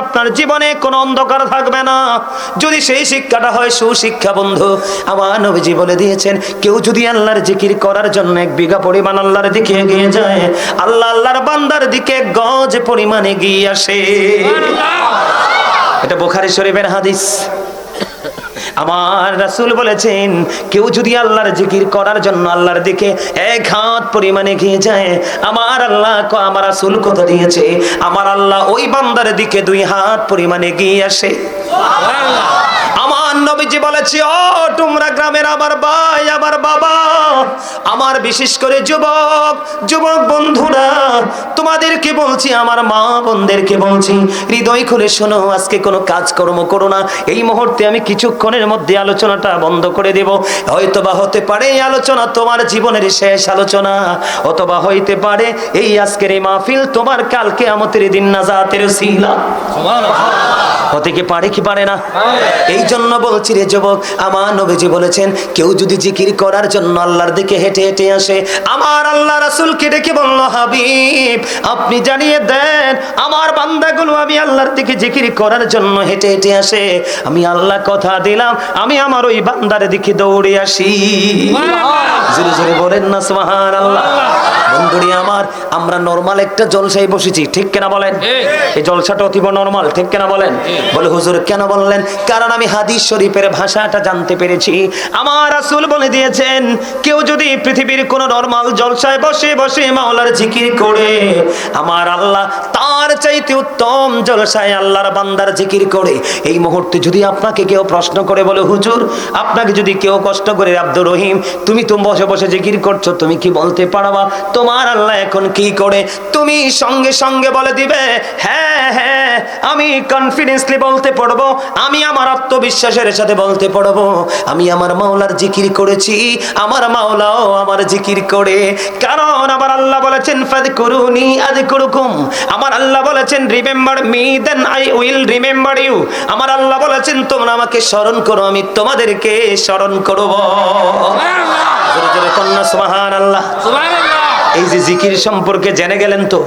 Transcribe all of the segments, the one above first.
আপনার জীবনে কোনো অন্ধকার থাকবে না। যদি সেই শিক্ষাটা হয় সুশিক্ষা বন্ধু, আমার নবীজি বলে দিয়েছেন, কেউ যদি আল্লাহর জিকির করার জন্য 1 বিঘা পরিমাণ আল্লাহর দিকে এগিয়ে যায়, আল্লাহ আল্লাহর বান্দার দিকে 1 গজ পরিমাণ এগিয়ে আসে। এটা বুখারী শরীফের হাদিস। আমার রাসূল বলেছেন, কেউ যদি আল্লাহর জিকির করার জন্য আল্লাহর দিকে 1 হাত পরিমাণ এগিয়ে যায়, আমার আল্লাহ আমার রাসূল কথা দিয়েছে, আমার আল্লাহ ওই বান্দার দিকে 2 হাত পরিমাণ এগিয়ে আসে। সুবহানাল্লাহ। আমার নবীজি বলেছে, ও তোমরা গ্রামের আমার ভাই, আমার বাবা, আমার বিশেষ করে যুবক বন্ধুরা, তোমাদেরকে বলছি, আমার মা বোনদেরকে বলছি, হৃদয় খুলে শোনো। আজকে কোনো কাজকর্ম করো না। এই মুহূর্তে আমি কিছুক্ষণের মধ্যে আলোচনাটা বন্ধ করে দেব। হয়তোবা হতে পারে এই আলোচনা তোমার জীবনের শেষ আলোচনা, অথবা হইতে পারে এই আজকের এই মাহফিল তোমার কাল কিয়ামতের দিন নাজাতের উসিলা। সুবহানাল্লাহ। হতে কি পারে কি পারে না? এই জন্য বলছি রে যুবক, আমার নবীজি বলেছেন, কেউ যদি জিকির করার জন্য আল্লাহর দিকে হেঁটে হেঁটে আসে, আমার আল্লাহ রাসূলকে ডেকে বলল, হাবিব আপনি জানিয়ে দেন আমার বান্দাগুলো আমি আল্লাহর দিকে জিকির করার জন্য হেঁটে হেঁটে আসে, আমি আল্লাহ কথা দিলাম আমি আমার ওই বান্দার দিকে দৌড়ে আসি। জোরে জোরে বলেন না সুবহানাল্লাহ। বন্ধুরি আমার, আমরা নরমাল একটা জলসায় বসেছি, ঠিক কিনা বলেন? এই জলসাটা অতীব নরমাল, ঠিক কিনা বলেন? বলে হুজুর কেন বললেন? কারণ আমি হাদিস শরীফের ভাষাটা জানতে পেরেছি। আমার রাসূল বলে দিয়েছেন, কেউ যদি পৃথিবীর কোন নরমাল জলসায় বসে বসে মাওলার জিকির করে, আমার আল্লাহ তার চাইতে উত্তম জলসায় আল্লাহর বান্দার জিকির করে। এই মুহূর্তে যদি আপনাকে কেউ প্রশ্ন করে বলে, হুজুর আপনাকে যদি কেউ কষ্ট করে, আব্দুর রহিম তুমি তো বসে বসে জিকির করছো, তুমি কি বলতে পারবা তোমার আল্লাহ এখন কি করে? তুমি সঙ্গে সঙ্গে বলে দিবে, হ্যাঁ হ্যাঁ আমি কনফিডেন্সলি বলতে পারবো, আমি আমার আত্মবিশ্বাসের সাথে বলতে পারবো, আমি আমার মাওলার জিকির করেছি, আমার মাওলাও আমার জিকির করে। কারণ আমার আল্লাহ বলেছেন, ফাযকুরুনি আযকুরুকুম, আমার আল্লাহ বলেছেন, remember me then I will remember you, আমার আল্লাহ বলেছেন তোমরা আমাকে স্মরণ করো, আমি তোমাদেরকে স্মরণ করব। সুবহানাল্লাহ। জোরে জোরে কন্যা সুবহানাল্লাহ। সুবহানাল্লাহ। এই যে জিকির সম্পর্কে জেনে গেলেন, তো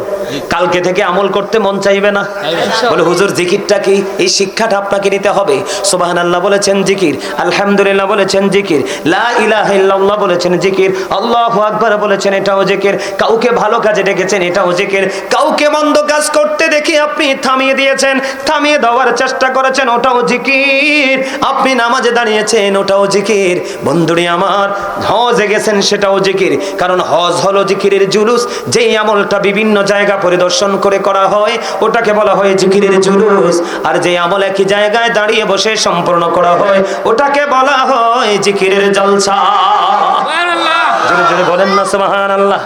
কালকে থেকে আমল করতে মন চাইবে না? বলে হুজুর জিকিরটা কি? এই শিক্ষাটা আপনাকে নিতে হবে। সুবহানাল্লাহ বলেছেন জিকির, আলহামদুলিল্লাহ বলেছেন জিকির, লা ইলাহা ইল্লাল্লাহ বলেছেন জিকির, আল্লাহু আকবার বলেছেন এটাও জিকির, কাউকে ভালো কাজে ডেকেছেন এটাও জিকির, কাউকে মন্দ কাজ করতে দেখি আপনি থামিয়ে দিয়েছেন, থামিয়ে দেওয়ার চেষ্টা করেছেন ওটাও জিকির, আপনি নামাজে দাঁড়িয়েছেন ওটাও জিকির। বন্ধুরি আমার, হজে গেছেন সেটাও জিকির, কারণ হজ হলো জিকিরের জুলুস। যেই আমলটা বিভিন্ন জায়গা পরিদর্শন করে করা হয় ওটাকে বলা হয় জিকিরের জুলুস, আর যে আমল একই জায়গায় দাঁড়িয়ে বসে সম্পূর্ণ করা হয় ওটাকে বলা হয় জিকিরের জলসা। সুবহানাল্লাহ। জোরে জোরে বলেন না সুবহানাল্লাহ।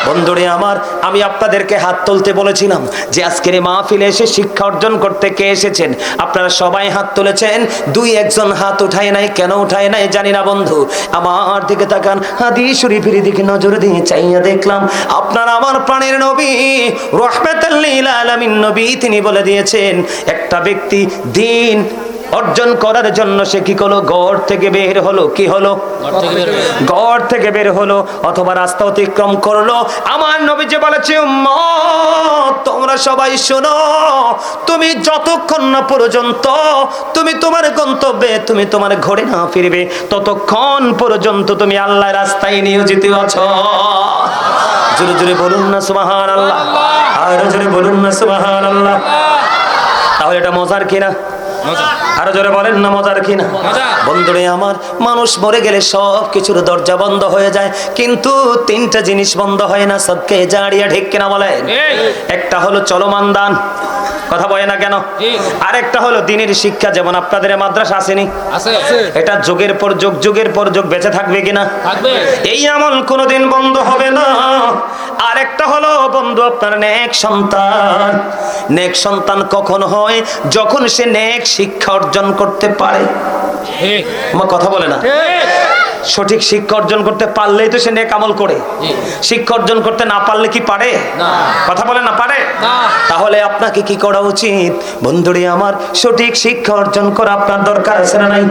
বন্ধুরে আমার, আমি আপনাদেরকে হাত তুলতে বলেছিলাম যে আজকের এই মাহফিলে এসে শিক্ষা অর্জন করতে কে এসেছেন? আপনারা সবাই হাত তুলেছেন, 2-1 হাত উঠায় নাই। কেন উঠায় নাই জানি না বন্ধু। আমার দিকে তাকান, হাদিস শরীফের দিকে নজর দিয়ে চাইয়া দেখলাম, আপনার আমার প্রাণের নবী রাহমাতাল লিল আলামিন নবী তিনি বলে দিয়েছেন, একটা ব্যক্তি দিন অর্জন করার জন্য সে কি করলো? ঘর থেকে বের হলো। কি হলো? ঘর থেকে বের হলো অথবা রাস্তা অতিক্রম করলো। আমার নবীজি বলেছে, উম্মত তোমরা সবাই শোনো, তুমি যতক্ষণ না পর্যন্ত তুমি তোমার গন্তব্যে, তুমি তোমার ঘরে না ফিরবে, ততক্ষণ পর্যন্ত তুমি আল্লাহর রাস্তায় নিয়োজিত আছো। জোরে জোরে বলুন না সুবহানাল্লাহ। আর জোরে বলুন না সুবহানাল্লাহ। তাহলে এটা মজার কিনা? আরো জোরে বলেন না মজার কিনা? বন্ধুরে আমার, মানুষ মরে গেলে সব কিছুর দরজা বন্ধ হয়ে যায়, কিন্তু 3টা জিনিস বন্ধ হয় না। সবকে জাড়িয়া, ঠিক কিনা বলেন? একটা হলো চলমান দান, কথা বলে না কেন? আরেকটা হলো দিনের শিক্ষা, যেমন আপনাদের মাদ্রাসা আসেনি? এটা যুগের পর যুগ, যুগের পর যুগ বেঁচে থাকবে কিনা? এই আমল কোনোদিন বন্ধ হবে না। আরেকটা হলো বন্ধু আপনার নেক সন্তান। নেক সন্তান কখন হয়? যখন সে নেক শিক্ষা অর্জন করতে পারে। আমার কথা বলে না? সঠিক শিক্ষা অর্জন করতে পারলেই তো সে নেক আমল করে। শিক্ষা অর্জন করতে না পারলে কি পারে? কথা বলে না পারে? তাহলে আপনাকে কি করা উচিত? বন্ধুরে আমার, সঠিক শিক্ষা অর্জন করা আপনার দরকার আছে না নাই?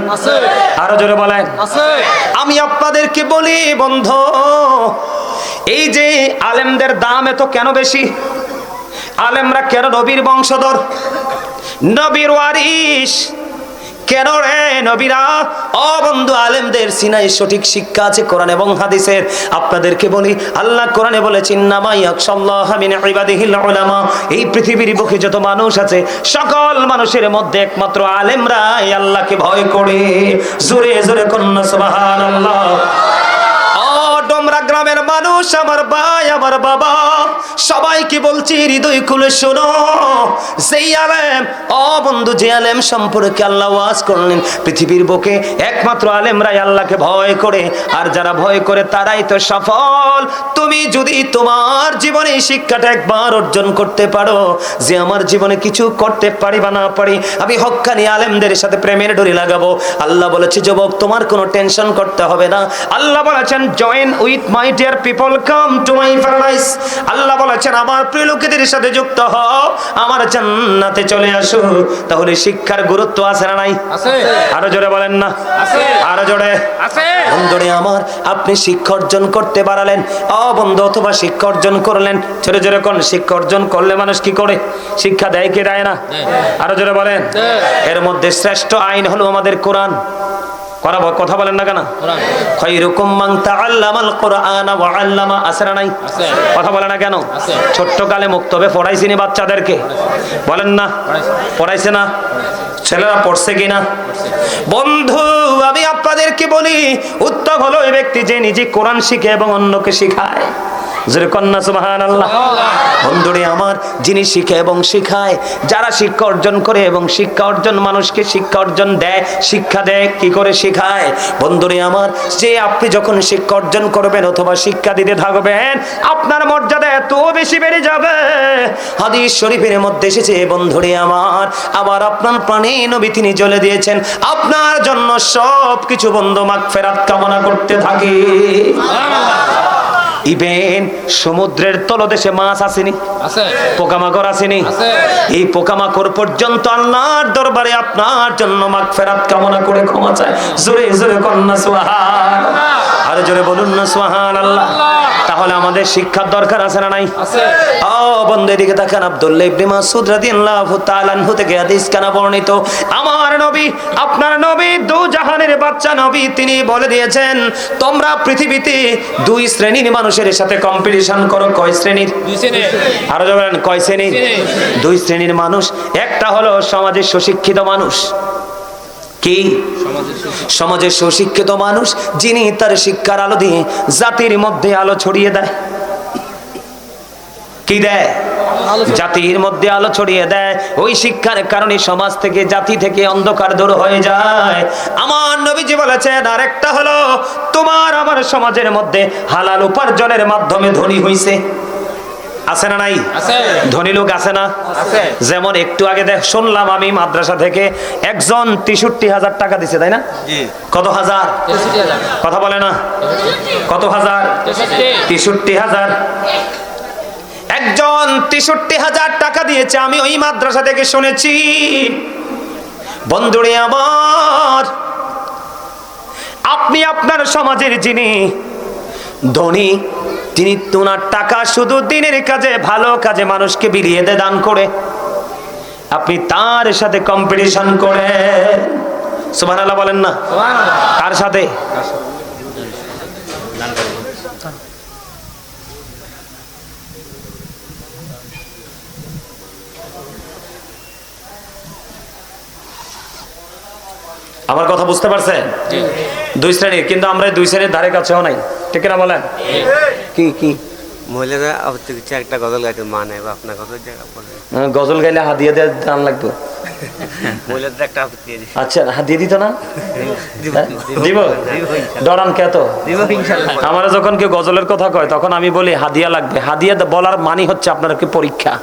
আরো জোরে বলেন। আমি আপনাদেরকে বলি বন্ধু, এই যে আলেমদের দাম এত কেন বেশি? আলেমরা কেন নবীর বংশধর? নবীর ওয়ারিস। কেন রে নবীরা? ও বন্ধু, আলেমদের সিনায় সঠিক শিক্ষা আছে কোরআন এবং হাদিসের। আপনাদেরকে বলি, আল্লাহ কোরআনে বলেছেন ইন্নামা ইয়াখশাল্লাহা মিন ইবাদিহিল উলামা। এই পৃথিবীর বুকে যত মানুষ আছে, সকল মানুষের মধ্যে একমাত্র আলেমরাই আল্লাহকে ভয় করে। জোরে জোরে কন্যা সুবহানাল্লাহ। ডোমরা গ্রামের মানুষ, আমার ভাই, আমার বাবা, সবাইকে বলছি হৃদয় খুলে শোনো। সেই আলেম, ও বন্ধু, যে আলেম সম্পর্কে আল্লাহ ওয়াজ করলেন, পৃথিবীর বুকে একমাত্র আলেমরাই আল্লাহকে ভয় করে। আর যারা ভয় করে তারাই তো সফল। তুমি যদি তোমার জীবনে এই শিক্ষাটা একবার অর্জন করতে পারো যে আমার জীবনে কিছু করতে পারি বা না পারি, আমি হক্কানি আলেমদের সাথে প্রেমের ডোরি লাগাবো। আল্লাহ বলেছে যুবক, তোমার কোনো টেনশন করতে হবে না। আল্লাহ বলেছেন join with my dear people, come to my paradise. আল্লাহ বলেছেন আমার প্রিয় লোকেদের সাথে যুক্ত হও, আমার জান্নাতে চলে আসো। তাহলে শিক্ষার গুরুত্ব আছে না নাই? আছে। আরো জোরে বলেন না? আছে। আরো জোরে? আছে। বন্ধুরে আমার, আপনি শিক্ষা অর্জন করতে পারলেন, ও বন্ধু, অথবা শিক্ষা অর্জন করলেন, জোরে জোরে কোন শিক্ষা অর্জন করলে মানুষ কি করে? শিক্ষা দেয় কি দেয় না? আরো জোরে বলেন। এর মধ্যে শ্রেষ্ঠ আইন হলো আমাদের কোরআন। কথা বলেন না কেন? খায়রুকুম মান তাআল্লামাল কুরআনা ওয়া আল্লামা। আছে না নাই? কথা বলে না কেন? ছোট্ট কালে মুক্তবে পড়াইছি নি বাচ্চাদেরকে? বলেন না, পড়াইছে না? ছেলেরা পড়ছে কিনা? বন্ধু, আমি আপনাদেরকে বলি, উত্তম হলো ওই ব্যক্তি যে নিজে কোরআন শিখে এবং অন্যকে শিখায়। জোরে কন্যা সুবহানাল্লাহ। বন্ধুরে আমার, যিনি শিখে এবং শিখায়, যারা শিক্ষা অর্জন করে এবং শিক্ষা অর্জন মানুষকে শিক্ষা অর্জন দেয়, শিক্ষা দেয়, কি করে শেখায়? বন্ধুরে আমার, যে আপনি যখন শিক্ষা অর্জন করবেন অথবা শিক্ষা দিতে থাকবেন, আপনার মর্যাদা এত বেশি বেড়ে যাবে। হাদিস শরীফের মধ্যে এসেছে বন্ধুরে আমার, আবার আপনার প্রাণে নবী তিনি জ্বলে দিয়েছেন, আপনার জন্য সব কিছু বন্ধু মাগফিরাত কামনা করতে থাকে। ইভেন সমুদ্রের তলদেশে মাছ আসেনি? আছে। পোকামাকড় আসেনি? আছে। এই পোকামাকড় পর্যন্ত আল্লাহর দরবারে আপনার জন্য মাগফিরাত কামনা করে ক্ষমা চায়। জোরে জোরে কন্যা সুবহানাল্লাহ। আর জোরে বলুন না সুবহানাল্লাহ। তাহলে আমাদের শিক্ষার দরকার আছে না নাই? আছে। ও বন্ধু, এদিকে তাকান। আব্দুল্লাহ ইবনে মাসউদ রাদিয়াল্লাহু তাআলা আনহু থেকে হাদিস কানা বর্ণিত, আমার নবী, আপনার নবী, দু জাহানের বাচ্চা নবী, তিনি বলে দিয়েছেন তোমরা পৃথিবীতে দুই শ্রেণীর মানুষের সাথে কম্পিটিশন করো। কয় শ্রেণীর? দুই শ্রেণীর। আরো বলেন, কয় শ্রেণীর? দুই শ্রেণীর মানুষ। একটা হলো সমাজের সুশিক্ষিত মানুষ। কি? সমাজের সুশিক্ষিত মানুষ, যিনি তার শিক্ষার আলো দিয়ে জাতির মধ্যে আলো ছড়িয়ে দেয়। কি দেয়? জাতির মধ্যে আলো ছড়িয়ে দেয়। ওই শিক্ষার কারণে সমাজ থেকে, জাতি থেকে অন্ধকার দূর হয়ে যায়। আমার নবীজি বলেছেন আরেকটা হলো তোমার আমার সমাজের মধ্যে হালাল উপার্জনের মাধ্যমে ধনী হইছে। আছে না নাই? আছে। ধনী লোক আছে না? আছে। যেমন একটু আগে শুনলাম আমি, মাদ্রাসা থেকে একজন ৬৩,০০০ টাকা দিছে, তাই না? জি। কত হাজার? ৬৩,০০০। কথা বলে না? কত হাজার? ৬৩,০০০। একজন ৬৩,০০০ টাকা দিয়েছে, আমি ওই মাদ্রাসা থেকে শুনেছি। বন্ধুরে আমার, আপনি আপনার সমাজের যিনি ধনী, তিনি তোনার টাকা শুধু দিনের কাজে, ভালো কাজে মানুষকে বিলিয়ে দেয়, দান করে। আপনি তার সাথে কম্পিটিশন করে, সুবহানাল্লাহ বলেন না? কার সাথে? আমার কথা বুঝতে পারছেন? দুই শ্রেণীর, কিন্তু আমরা দুই শ্রেণীর ধারে কাছেও নাই, ঠিক না বলেন? কি কি মহিলারা একটা গজল গাইতে মানে বা আপনার গজল জায়গা বলে, গজল গাইলে হাদিয়া দিয়ে দান লাগবে। মহিলাদের একটা আপত্তি আছে। আচ্ছা, হাদিয়া দিত না? দিব। ডরান কে তো? আমার যখন কেউ গজলের কথা কয় তখন আমি বলি হাদিয়া লাগবে। হাদিয়া বলার মানে হচ্ছে আপনার কি পরীক্ষা।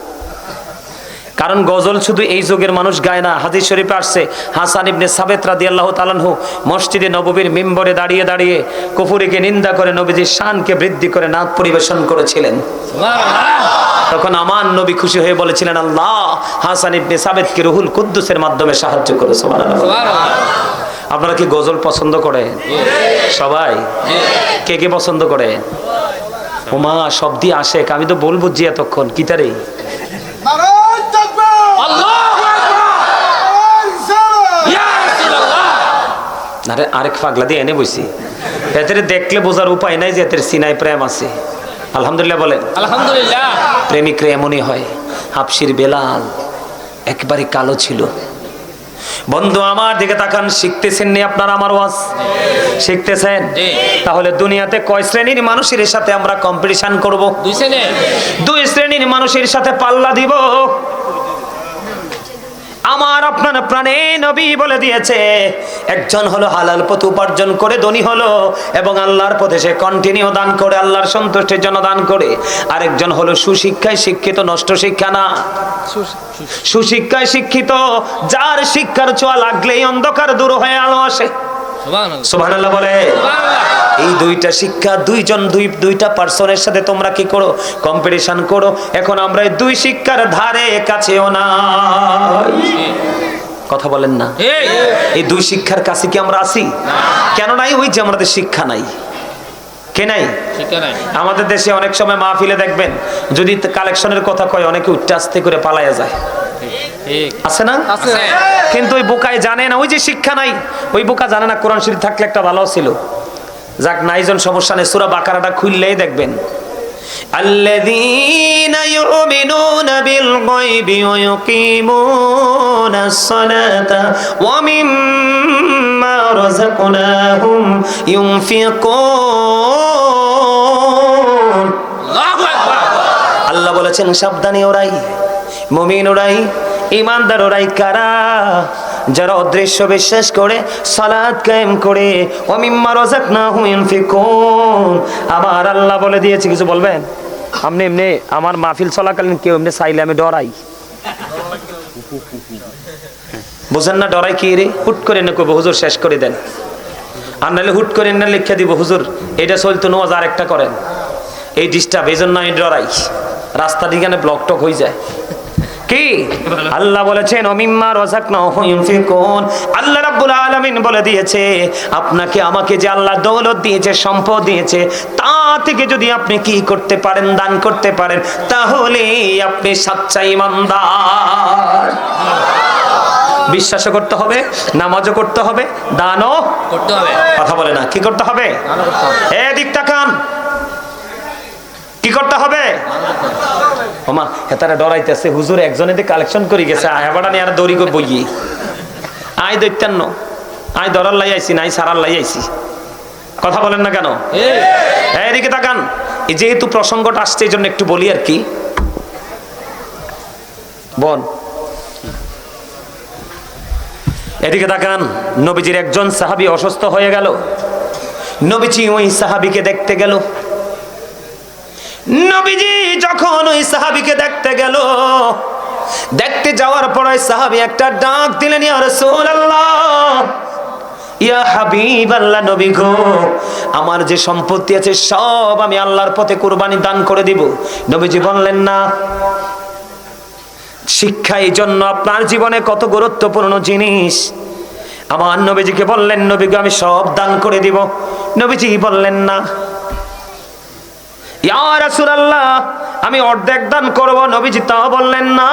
কারণ গজল শুধু এই যুগের মানুষ গায় না। হাদিস শরীফে আসছে, হাসান ইবনে সাবিত রাদিয়াল্লাহু তাআলা আনহু মসজিদে নববীর মিম্বরে দাঁড়িয়ে দাঁড়িয়ে কুফরিকে নিন্দা করে নবীজির শানকে বৃদ্ধি করে নাত পরিবেশন করেছিলেন। সুবহানাল্লাহ। তখন আমার নবী খুশি হয়ে বলেছিলেন, আল্লাহ হাসান ইবনে সাবিতকে রুহুল কুদ্দুসের মাধ্যমে সাহায্য করে। সুবহানাল্লাহ। আপনারা কি গজল পছন্দ করেন? সবাই? কে কে পছন্দ করে? ওমা শব্দ আসে, আমি তো বলবো যে এতক্ষণ কিতারে। আরে আরেক পাগলা দিয়ে এনে বসি, এদের দেখলে বোঝার উপায় নাই যে এদের সিনায় প্রেম আছে। আলহামদুলিল্লাহ বলেন। আলহামদুলিল্লাহ। প্রেমিকরা এমনই হয়। হাবশির বেলাল একবারে কালো ছিল। বন্ধু আমার দিকে তাকান, শিখতেছেন নি আপনারা আমার ওয়াজ? শিখতেছেন? তাহলে দুনিয়াতে কয় শ্রেণীর মানুষের সাথে আমরা কম্পিটিশন করব? দুই শ্রেণীর মানুষের সাথে পাল্লা দিব। আমার আপনার প্রাণে নবী বলে দিয়েছে, একজন হলো হালাল পথ উপার্জন করে ধনী হলো এবং আল্লাহর পথে সে কন্টিনিউ দান করে, আল্লাহর সন্তুষ্টির জন্য দান করে। আরেকজন হলো সুশিক্ষায় শিক্ষিত, নষ্ট শিক্ষা না, সুশিক্ষায় শিক্ষিত, যার শিক্ষার ছোঁয়া লাগলেই অন্ধকার দূর হয়ে আলো আসে। সুবহানাল্লাহ বলে। এই দুইটা শিক্ষা দুইটা পার্সনের সাথে তোমরা কি করো? কম্পিটিশন করো। এখন আমরা এই দুই শিক্ষার ধারে কাছেও নাই। কথা বলেন না? এই দুই শিক্ষার কাছে কি আমরা আছি? কেন নাই? ওই যে আমাদের শিক্ষা নাই। কে নাই? আমাদের দেশে অনেক সময় মাহফিলে দেখবেন যদি কালেকশনের কথা কয় অনেকে উঠতে আস্তে করে পালায়া যায়, আছে না? কিন্তু ওই বোকায় জানে না, ওই যে শিক্ষা নাই, ওই বোকা জানে না কোরআন শরীফ থাকলে একটা ভালো ছিল। যাক, নাইজন সমস্যা নেই, সূরা বাকারাটা খুললেই দেখবেন আল্লাযীনা ইউমিনুনা বিল গায়বি ওয়া ইউকিমুনাস সালাতা ওয়া মিম্মা রাযাকনাহুম ইউনফিকুন। আল্লাহু আকবার। আল্লাহ বলেছেন সাবধানী ওরাই, মুমিন ওরাই, ঈমানদার ওরাই কারা? যারা অদৃশ্য বিশ্বাস করে, সালাত কায়েম করে, ওয়া মিম্মা রাযাকনাহুম ইউনফিকুন। আমার আল্লাহ বলে দিয়েছে, কিছু বলবেন? আপনি এমনি আমার মাহফিল চলাকালীন কেউ এমনি চাইলে আমি ডরাই, বুঝেন না? ডরাই কি রে? হুট করে না কইব হুজুর শেষ করে দেন, আর নাহলে হুট করে না লিখে দিব হুজুর এটা চলতো নওয়াজ আর একটা করেন। এই ডিস্টার্ব, এই জন্য আমি ডরাই, রাস্তা দিকে ব্লক টক হয়ে যায়। কি আল্লাহ বলেছেন ওমিম্মা রাযাকনাহুম ইউনফিকুন। আল্লাহ রাব্বুল আলামিন বলে দিয়েছে আপনাকে আমাকে যে আল্লাহ দৌলত দিয়েছে, সম্পদ দিয়েছে, তা থেকে যদি আপনি কি করতে পারেন, দান করতে পারেন, তাহলে আপনি সচ্চা ঈমানদার। বিশ্বাসও করতে হবে, নামাজও করতে হবে, দানও করতে হবে। কথা বলে না? কি করতে হবে? এদিক তাকান, কি করতে হবে? ওমা হেতারা ডরাইতেছে, হুজুর একজনে দিয়ে কালেকশন করে গেছে, আয়াবাড়া নিয়ে আর দড়ি করে বইয়ে আয় দৈত্যান্ন, আয় ধরার লাই আইছি, নাই সারার লাই আইছি। কথা বলেন না কেন? এদিকে তাকান, যেহেতু প্রসঙ্গটা আসছে এই জন্য একটু বলি আর কি। বোন এদিকে তাকান, নবীজির একজন সাহাবী অসুস্থ হয়ে গেল। নবীজি ওই সাহাবীকে দেখতে গেল। নবীজি যখন ওই সাহাবীকে দেখতে গেল, দেখতে যাওয়ার পর ওই সাহাবী একটা ডাক দিলেন, ইয়া রাসূলুল্লাহ, ইয়া হাবিবাল্লাহ, নবী গো, আমার যে সম্পত্তি আছে সব আমি আল্লাহর পথে কুরবানি দান করে দিব। নবীজি বললেন না। শিক্ষা এই জন্য আপনার জীবনে কত গুরুত্বপূর্ণ জিনিস। আমার নবীজিকে বললেন, নবী গো আমি সব দান করে দিব। নবীজি বললেন না। ইয়া রাসূলুল্লাহ, আমি অর্ধেক দান করব। নবীজি তা বললেন না।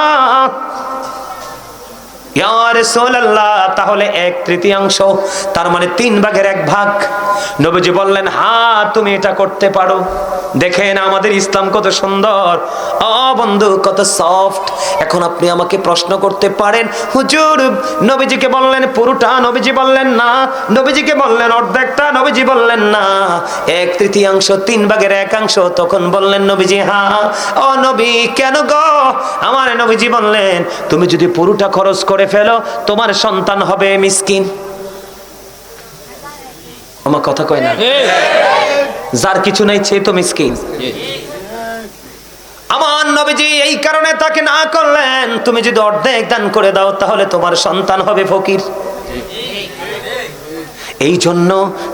ইয়া রাসূলুল্লাহ, তাহলে 1/3, তার মানে 3 ভাগের 1 ভাগ। নবীজি বললেন, হ্যাঁ তুমি এটা করতে পারো। দেখেন আমাদের ইসলাম কত সুন্দর, বন্ধু কত সফট। এখন আপনি আমাকে প্রশ্ন করতে পারেন, হুজুর নবীজিকে বললেন পুরোটা, নবীজি বললেন না। নবীজিকে বললেন অর্ধেকটা, নবীজি বললেন না। 1/3, 3 ভাগের 1, তখন বললেন নবীজি হ্যাঁ। ও নবী কেন গো? আমার নবীজি বললেন, তুমি যদি পুরোটা খরচ করে ফেলো তোমার সন্তান হবে মিসকিন। আমার কথা কয় না? যার কিছু নাই সে তো মিসকিন। আমার নবীজি এই কারণে তাকে না করলেন, তুমি যদি অর্ধেক দান করে দাও তাহলে তোমার সন্তান হবে ফকির। এই জন্য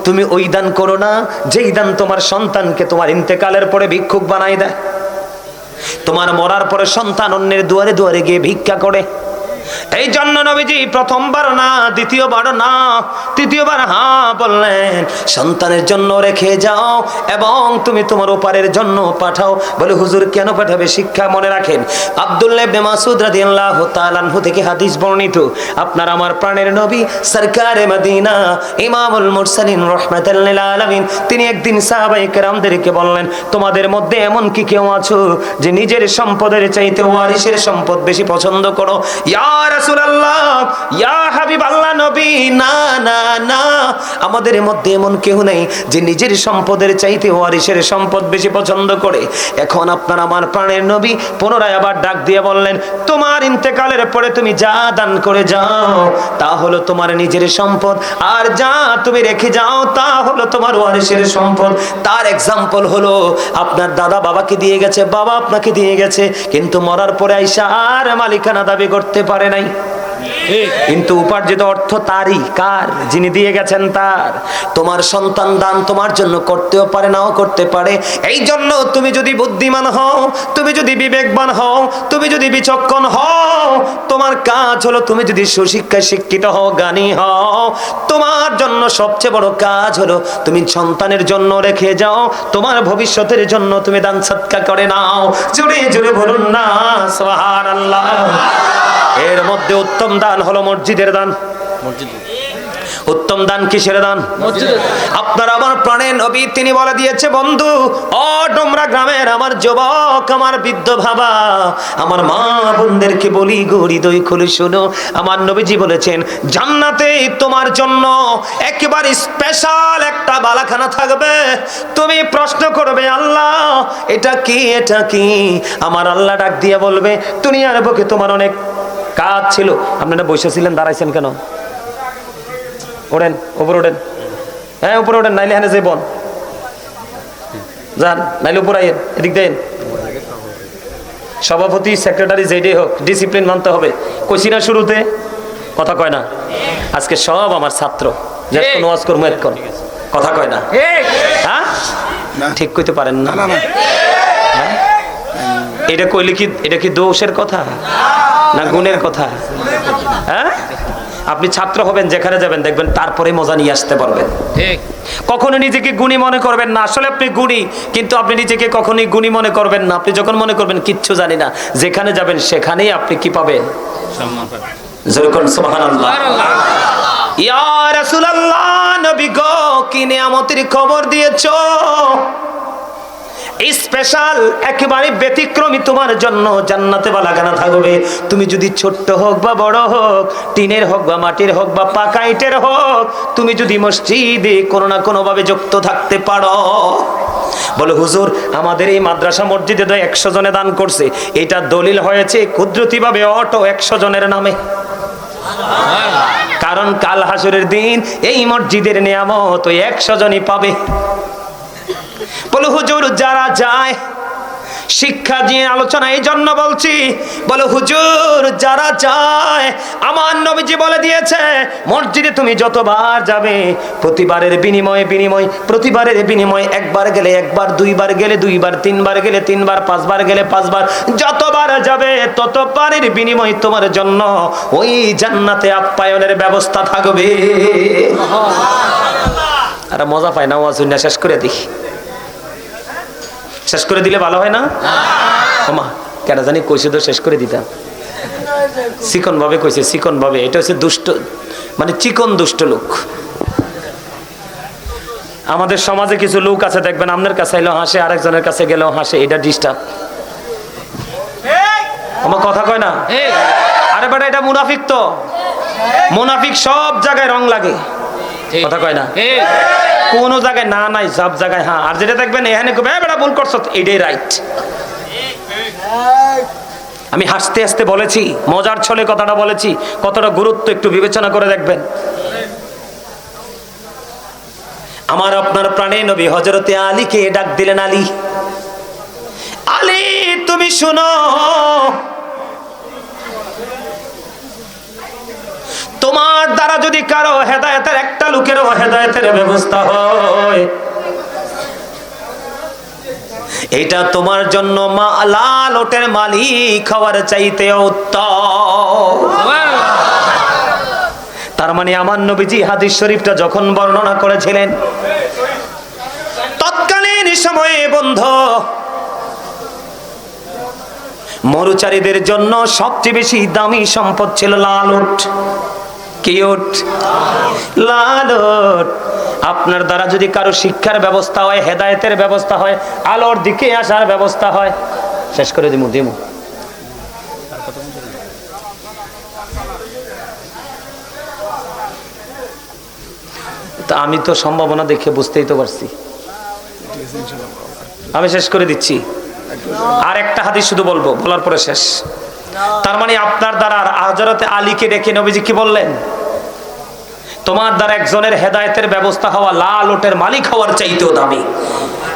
তুমি ওই দান করো না যেই দান তোমার সন্তানকে তোমার ইন্তেকালের পরে ভিক্ষুক বানাই দেয়। তোমার মরার পরে সন্তান অন্যের দুয়ারে দুয়ারে গিয়ে ভিক্ষা করে। এই জন্য নবীজি প্রথমবার না, দ্বিতীয়বার না, তৃতীয়বার হ্যাঁ বললেন। সন্তানের জন্য রেখে যাও এবং তুমি তোমার ওপারের জন্য পাঠাও। বলে হুজুর কেন পাঠাবে? শিক্ষা মনে রাখেন। আব্দুল্লাহ ইবনে মাসউদ রাদিয়াল্লাহু তাআলা আনহু থেকে হাদিস বর্ণিত, আপনার আমার প্রাণের নবী সরকারে মদিনা ইমামুল মুরসালিন রাহমাতাল লিল আলামিন, তিনি একদিন সাহাবায়ে কেরামদেরকে বললেন, তোমাদের মধ্যে এমন কি কেউ আছো যে নিজের সম্পদের চাইতে ওয়ারিসের সম্পদ বেশি পছন্দ করো? ইয়া রাসূলুল্লাহ, ইয়া হাবিবাল্লাহ নবী, না না না, আমাদের মধ্যে এমন কেউ নেই যে নিজের সম্পদের চাইতে ওয়ারিসের সম্পদ বেশি পছন্দ করে। এখন আপনার আমার প্রাণের নবী পুনরায় আবার ডাক দিয়ে বললেন, তোমার ইন্তেকালের পরে তুমি যা দান করে যাও তা হলো তোমার নিজের সম্পদ, আর যা তুমি রেখে যাও তা হলো তোমার ওয়ারিসের সম্পদ। তার এক্সাম্পল হলো আপনার দাদা বাবাকে দিয়ে গেছে, বাবা আপনাকে দিয়ে গেছে, কিন্তু মরার পরে আইসা আর মালিকানা দাবি করতে পারে নাই, কিন্তু উপার্জিত অর্থ তারই, কার? যিনি দিয়ে গেছেন তার। তোমার সন্তান দান তোমার জন্য করতেও পারে, নাও করতে পারে। এই জন্য তুমি যদি বুদ্ধিমান হও, তুমি যদি বিবেকবান হও, তুমি যদি বিচক্ষণ হও, তোমার কাজ হলো, তুমি যদি সুশিক্ষায় শিক্ষিত হও, জ্ঞানী হও, তোমার জন্য সবচেয়ে বড় কাজ হলো তুমি সন্তানের জন্য রেখে যাও, তোমার ভবিষ্যতের জন্য তুমি দান সৎকার করে নাও। জোরে জোরে বলুন না সুবহানাল্লাহ। এর মধ্যে উত্তম দান হলো মসজিদের দান। উত্তম দান কিসের দান? আপনার আমার প্রাণের নবী তিনি বলে দিয়েছে, বন্ধু ও ডোমরা গ্রামের আমার যুবক, আমার বৃদ্ধ বাবা, আমার মা বোনদেরকে বলি গো, হৃদয় খুলে শোনো। আমার নবীজি বলেছেন, জান্নাতে তোমার জন্য একেবারে স্পেশাল একটা বালাখানা থাকবে। তুমি প্রশ্ন করবে, আল্লাহ এটা কি, এটা কি? আমার আল্লাহ ডাক দিয়ে বলবে, দুনিয়ার বুকে তোমার অনেক কাজ ছিল। আপনারা বসেছিলেন, দাঁড়াইছেন কেন? ওঠেন, উপরে ওঠেন। হ্যাঁ উপরে ওঠেন, নাইলে হ্যাঁ যাইবন যান, নাইলে উপরে আইয়েন, এদিক দেন। সভাপতি সেক্রেটারি যেটাই হোক, ডিসিপ্লিন মানতে হবে। কইছি না শুরুতে, কথা কয় না। আজকে সব আমার ছাত্র, যেমন ওয়াজ করবো এতক্ষণ, কথা কয় না। হ্যাঁ ঠিক কইতে পারেন না? হ্যাঁ? এটা কইলে কি, এটা কি দোষের কথা না গুণের কথা? হ্যাঁ, আপনি ছাত্র হবেন, যেখানে যাবেন দেখবেন তারপরে মজা নিয়ে আসতে পারবেন। কখনো নিজেকে গুণী মনে করবেন না, আসলে আপনি গুণী, কিন্তু আপনি নিজেকে কখনোই গুণী মনে করবেন না। আপনি যখন মনে করবেন কিচ্ছু জানি না, যেখানে যাবেন সেখানেই আপনি কি পাবেন? যেরকম সুবহানাল্লাহ। ইয়া রাসূলুল্লাহ, নবী গো, কি নিয়ামতের খবর দিয়েছো। স্পেশাল একেবারে ব্যতিক্রমী তোমার জন্য জান্নাতে বালাখানা থাকবে। তুমি যদি ছোট্ট হোক বা বড় হোক, টিনের হোক বা মাটির হোক বা পাকা ইটের হোক, তুমি যদি মসজিদে কোনো না কোনো ভাবে যুক্ত থাকতে পারো। বলে হুজুর আমাদের এই মাদ্রাসা মসজিদে তো 100 জনে দান করছে, এটা দলিল হয়েছে কুদরতি ভাবে অটো 100 জনের নামে। কারণ কাল হাসরের দিন এই মসজিদের নিয়ামত ওই 100 জনই পাবে। বলে হুজুর যারা যায়, শিক্ষা দিয়ে আলোচনা এই জন্য বলছি, বলে হুজুর যারা যায়, আমার নবীজি বলে দিয়েছে মসজিদে তুমি যতবার যাবে প্রতিবারের বিনিময়ে বিনিময়, প্রতিবারের বিনিময়, একবার গেলে একবার, দুইবার গেলে দুইবার, তিনবার গেলে তিনবার, পাঁচবার গেলে পাঁচবার, যতবার যাবে ততবারের বিনিময় তোমার জন্য ওই জান্নাতে আপ্যায়নের ব্যবস্থা থাকবে। আর মজা পায় না, ওয়াজ শুনে শেষ করে দিই, শেষ করে দিলে ভালো হয় না? ওমা কেন জানি কইছে তো শেষ করে দিতাম, চিকন ভাবে কইছে, চিকন ভাবে। এটা হচ্ছে দুষ্ট, মানে চিকন দুষ্ট লোক। আমাদের সমাজে কিছু লোক আছে দেখবেন, আপনার কাছে এলেও হাসে, আরেকজনের কাছে গেলেও হাসে, এটা ডিস্টার্ব। আমার কথা কয় না? আরে বেটা এটা মুনাফিক, তো মুনাফিক সব জায়গায় রং লাগে, কথা কয় না? কোন জায়গায় না নাই, সব জায়গায় হ্যাঁ। আর যেটা দেখবেন এখানে বেটা ভুল করছো, এটাই রাইট। আমি হাসতে হাসতে বলেছি, মজার ছলে কথাটা বলেছি, কতটা গুরুত্ব একটু বিবেচনা করে দেখবেন। আমার আপনার প্রাণে নবী হযরতে আলীকে ডাক দিলেন, আলী, আলী তুমি শুনো, তোমার দ্বারা যদি কারো হেদায়েতের, একটা লোকেরও হেদায়েতের ব্যবস্থা হয়, এটা তোমার জন্য লাল ওটের মালিক হওয়ার চাইতে উত্তম। মানে আমার নবীজি হাদিস শরীফটা যখন বর্ণনা করেছিলেন, তৎকালীন সময়ে বন্ধু মরুচারীদের জন্য সবচেয়ে বেশি দামি সম্পদ ছিল লাল উট। কি উট? লাল উট। আপনার দ্বারা যদি কারো শিক্ষার ব্যবস্থা হয়, হেদায়েতের ব্যবস্থা হয়, আলোর দিকে আসার ব্যবস্থা হয়, শেষ করে দিমু। তা আমি তো সম্ভাবনা দেখে বুঝতেই তো পারছি, আমি শেষ করে দিচ্ছি। আর একটা হাদিস শুধু বলবো, বলার পরে শেষ। তার মানে আপনার দ্বারা হযরতে আলীকে ডেকে নবীজি কি বললেন? তোমার দ্বারা একজনের হেদায়েতের ব্যবস্থা হওয়া লাল উটের মালিক হওয়ার চাইতেও দামি।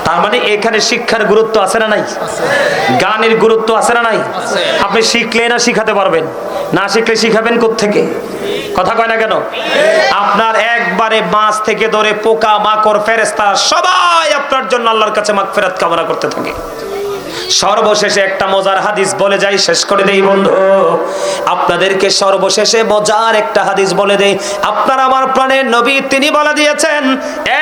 তার মানে এখানে শিক্ষার গুরুত্ব আছে না নাই? গানের গুরুত্ব আছে না নাই? আপনি শিখলে না শিখাতে পারবেন, না শিখলে শিখাবেন কোত্থেকে? কথা কয় না কেন? আপনার একবারে মাছ থেকে ধরে পোকা মাকড় ফেরেশতা সবাই আপনার জন্য আল্লাহর কাছে মাগফিরাত কামনা করতে থাকে। সর্বশেষে একটা মজার হাদিস বলে যাই, শেষ করে দেই বন্ধু। আপনাদেরকে সর্বশেষে মজার একটা হাদিস বলে দেই। আপনার আমার প্রাণের নবী তিনি বলে দিয়েছেন,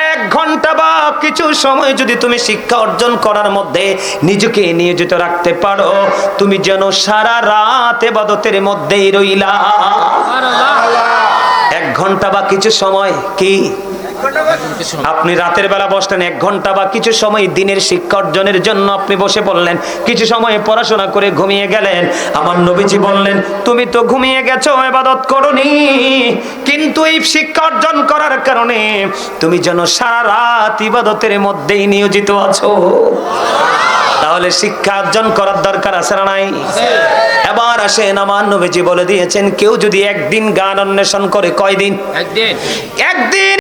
1 ঘন্টা বা কিছু সময় যদি তুমি শিক্ষা অর্জন করার মধ্যে নিজেকে নিয়োজিত রাখতে পারো, তুমি যেন সারা রাত ইবাদতের মধ্যেই রইলা। 1 ঘন্টা বা কিছু সময়, কি আপনি রাতের বেলা বসলেন, 1 ঘন্টা বা কিছু সময় দিনের শিক্ষা অর্জনের জন্য আপনি বসে পড়লেন, কিছু সময় পড়াশোনা করে ঘুমিয়ে গেলেন। আমার নবীজি বললেন, তুমি তো ঘুমিয়ে গেছো, ইবাদত করোনি, কিন্তু এই শিক্ষা অর্জন করার কারণে তুমি যেন সারা রাত ইবাদতের মধ্যেই নিয়োজিত আছো। তাহলে শিক্ষা অর্জন করার দরকার আছে না নাই? এবার আসেন, আমার নবীজি বলে দিয়েছেন, কেউ যদি একদিন গান অন্বেষণ করে, কয়দিন? একদিন।